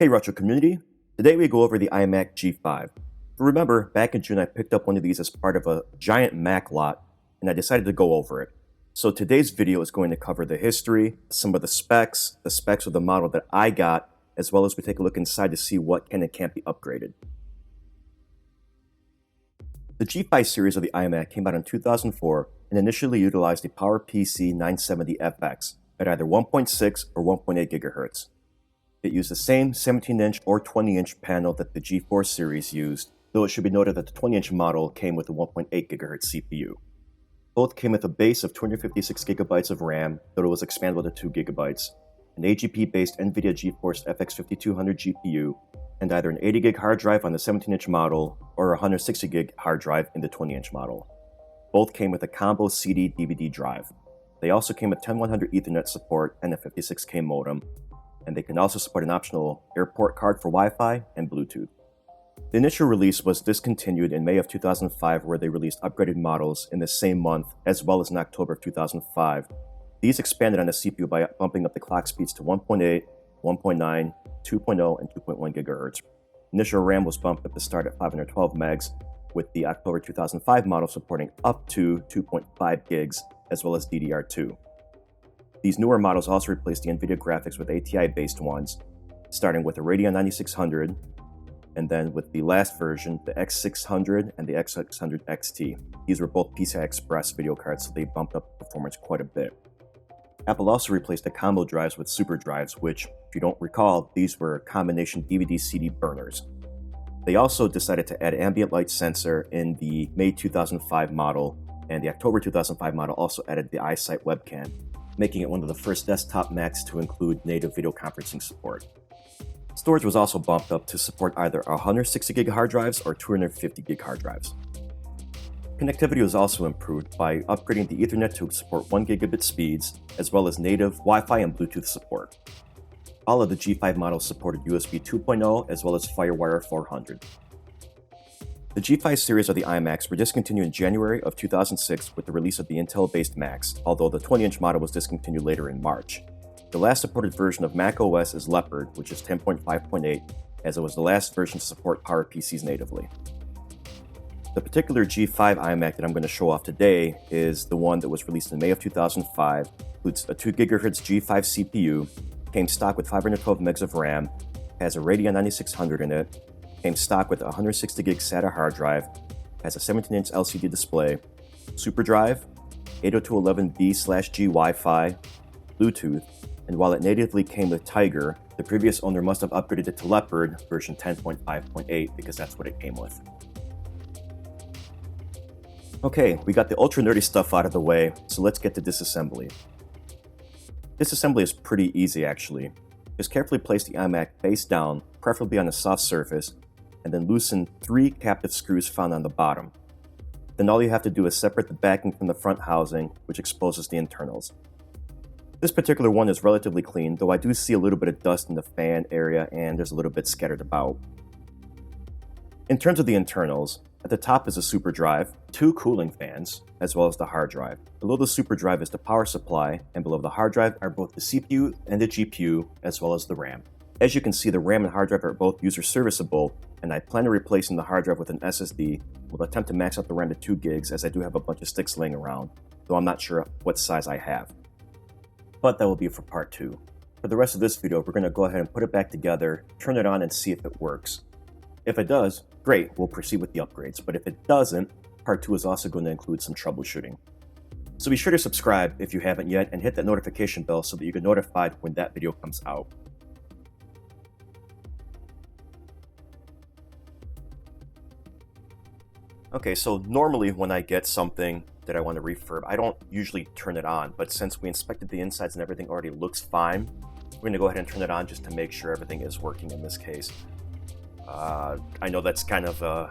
Hey Retro community, today we go over the iMac G5. Remember, back in June I picked up one of these as part of a giant Mac lot, and I decided to go over it. So today's video is going to cover the history, some of the specs of the model that I got, as well as we take a look inside to see what can and can't be upgraded. The G5 series of the iMac came out in 2004 and initially utilized the PowerPC 970FX at either 1.6 or 1.8 GHz. It used the same 17-inch or 20-inch panel that the G4 series used, though it should be noted that the 20-inch model came with a 1.8 GHz CPU. Both came with a base of 256 GB of RAM, though it was expandable to 2 GB, an AGP-based NVIDIA GeForce FX 5200 GPU, and either an 80 GB hard drive on the 17-inch model or a 160 GB hard drive in the 20-inch model. Both came with a combo CD-DVD drive. They also came with 10100 Ethernet support and a 56K modem, and they can also support an optional airport card for Wi-Fi and Bluetooth. The initial release was discontinued in May of 2005, where they released upgraded models in the same month, as well as in October of 2005. These expanded on the CPU by bumping up the clock speeds to 1.8, 1.9, 2.0, and 2.1 GHz. Initial RAM was bumped up to start at 512 megs, with the October 2005 model supporting up to 2.5 gigs, as well as DDR2. These newer models also replaced the NVIDIA graphics with ATI-based ones, starting with the Radeon 9600, and then with the last version, the X600 and the X600 XT. These were both PCI Express video cards, so they bumped up performance quite a bit. Apple also replaced the combo drives with super drives, which, if you don't recall, these were combination DVD-CD burners. They also decided to add ambient light sensor in the May 2005 model, and the October 2005 model also added the iSight webcam, making it one of the first desktop Macs to include native video conferencing support. Storage was also bumped up to support either 160 GB hard drives or 250 GB hard drives. Connectivity was also improved by upgrading the Ethernet to support 1 gigabit speeds, as well as native Wi-Fi and Bluetooth support. All of the G5 models supported USB 2.0 as well as FireWire 400. The G5 series of the iMacs were discontinued in January of 2006 with the release of the Intel-based Macs, although the 20-inch model was discontinued later in March. The last supported version of Mac OS is Leopard, which is 10.5.8, as it was the last version to support PowerPCs natively. The particular G5 iMac that I'm going to show off today is the one that was released in May of 2005, includes a 2 GHz G5 CPU, came stock with 512 megs of RAM, has a Radeon 9600 in it, came stock with a 160 GB SATA hard drive, has a 17-inch LCD display, super drive, 802.11b/G Wi-Fi, Bluetooth, and while it natively came with Tiger, the previous owner must have upgraded it to Leopard version 10.5.8 because that's what it came with. Okay, we got the ultra nerdy stuff out of the way, so let's get to disassembly. Disassembly is pretty easy actually. Just carefully place the iMac face down, preferably on a soft surface, and then loosen 3 captive screws found on the bottom. Then all you have to do is separate the backing from the front housing, which exposes the internals. This particular one is relatively clean, though I do see a little bit of dust in the fan area and there's a little bit scattered about. In terms of the internals, at the top is a super drive, 2 cooling fans, as well as the hard drive. Below the super drive is the power supply, and below the hard drive are both the CPU and the GPU, as well as the RAM. As you can see, the RAM and hard drive are both user serviceable, and I plan on replacing the hard drive with an SSD. We'll attempt to max out the RAM to 2 gigs, as I do have a bunch of sticks laying around, though I'm not sure what size I have. But that will be for part 2. For the rest of this video, we're going to go ahead and put it back together, turn it on, and see if it works. If it does, great, we'll proceed with the upgrades, but if it doesn't, part 2 is also going to include some troubleshooting. So be sure to subscribe if you haven't yet, and hit that notification bell so that you get notified when that video comes out. Okay, so normally when I get something that I want to refurb, I don't usually turn it on, but since we inspected the insides and everything already looks fine, we're going to go ahead and turn it on just to make sure everything is working in this case. I know that's kind of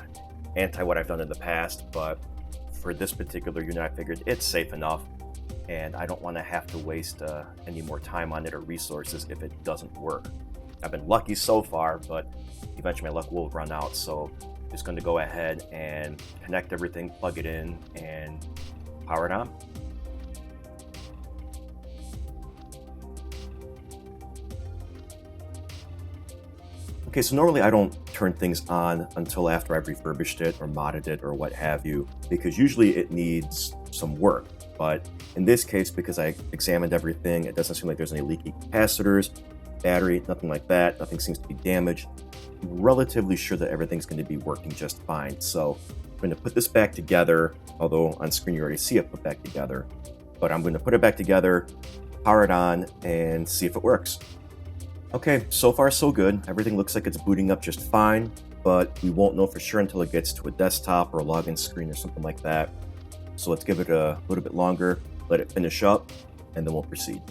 anti what I've done in the past, but for this particular unit I figured it's safe enough, and I don't want to have to waste any more time on it or resources if it doesn't work. I've been lucky so far, but eventually my luck will run out, so just going to go ahead and connect everything, plug it in, and power it on. Okay, so normally I don't turn things on until after I've refurbished it or modded it or what have you, because usually it needs some work. But in this case, because I examined everything, it doesn't seem like there's any leaky capacitors, battery, nothing like that. Nothing seems to be damaged. I'm relatively sure that everything's going to be working just fine. So I'm going to put this back together, although on screen you already see it put back together. But I'm going to put it back together, power it on, and see if it works. Okay, so far so good. Everything looks like it's booting up just fine, but we won't know for sure until it gets to a desktop or a login screen or something like that. So let's give it a little bit longer, let it finish up, and then we'll proceed.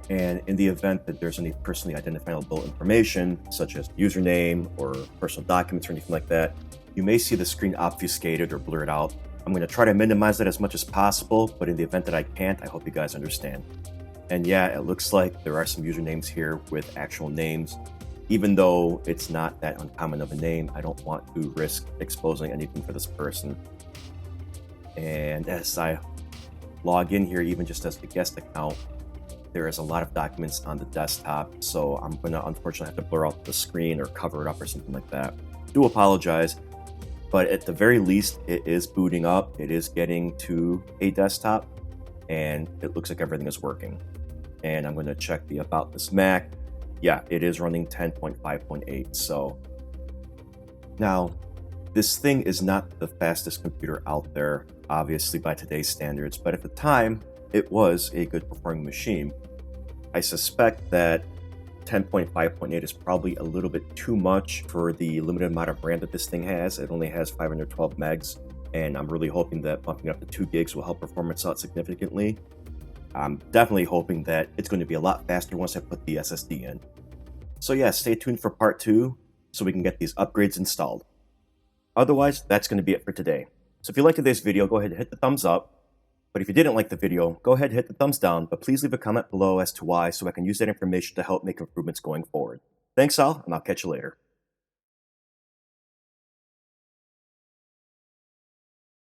And in the event that there's any personally identifiable information, such as username or personal documents or anything like that, you may see the screen obfuscated or blurred out. I'm going to try to minimize that as much as possible, but in the event that I can't, I hope you guys understand. And yeah, it looks like there are some usernames here with actual names. Even though it's not that uncommon of a name, I don't want to risk exposing anything for this person. And as I log in here, even just as the guest account, there is a lot of documents on the desktop, so I'm going to unfortunately have to blur out the screen or cover it up or something like that. Do apologize, but at the very least, it is booting up. It is getting to a desktop, and it looks like everything is working. And I'm going to check the About This Mac. Yeah, it is running 10.5.8. So now, this thing is not the fastest computer out there, obviously by today's standards, but at the time, it was a good performing machine. I suspect that 10.5.8 is probably a little bit too much for the limited amount of RAM that this thing has. It only has 512 megs, and I'm really hoping that bumping up to 2 gigs will help performance out significantly. I'm definitely hoping that it's going to be a lot faster once I put the SSD in. So yeah, stay tuned for part 2 so we can get these upgrades installed. Otherwise, that's going to be it for today. So if you liked today's video, go ahead and hit the thumbs up. But if you didn't like the video, go ahead and hit the thumbs down, but please leave a comment below as to why so I can use that information to help make improvements going forward. Thanks all, and I'll catch you later.